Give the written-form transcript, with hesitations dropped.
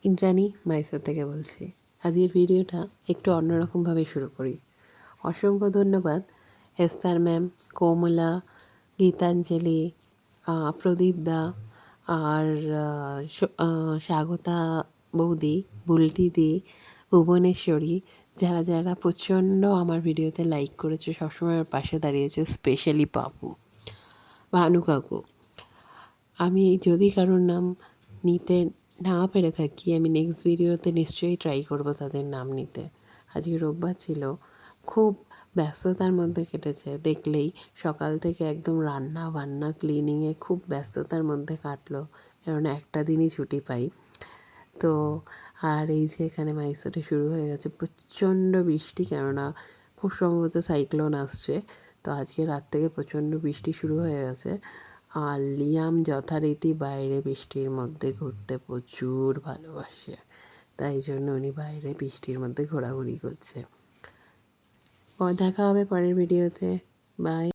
ইন্দ্রাণী মাইসোর থেকে বলছি। আজকের ভিডিওটা একটু অন্যরকমভাবে শুরু করি। অসংখ্য ধন্যবাদ এস্তার ম্যাম, কোমলা, গীতাঞ্জলি, প্রদীপ দা আর স্বাগতা বৌদি, বুলটি দি, ভুবনেশ্বরী, যারা যারা প্রচণ্ড আমার ভিডিওতে লাইক করেছে, সবসময় আমার পাশে দাঁড়িয়েছে, স্পেশালি পাপু, ভানু কাকু। আমি যদি কারোর নাম নিতে না পেরে থাকি, আমি নেক্সট ভিডিওতে নিশ্চয়ই ট্রাই করব তাদের নাম নিতে। আজকে রোববার ছিল, খুব ব্যস্ততার মধ্যে কেটেছে। দেখলেই সকাল থেকে একদম রান্না বান্না ক্লিনিংয়ে খুব ব্যস্ততার মধ্যে কাটলো, কেননা একটা দিনই ছুটি পাই। তো আর এই যে এখানে মাইসোরে শুরু হয়ে গেছে প্রচণ্ড বৃষ্টি, কেননা খুব সম্ভবত সাইক্লোন আসছে। তো আজকে রাত থেকে প্রচণ্ড বৃষ্টি শুরু হয়ে গেছে। আর লিয়াম যথারীতি বাইরে বৃষ্টির মধ্যে ঘুরতে প্রচুর ভালোবাসে, তাই জন্য উনি বাইরে বৃষ্টির মধ্যে ঘোরাঘুরি করছে। দেখা হবে পরের ভিডিওতে। বাই।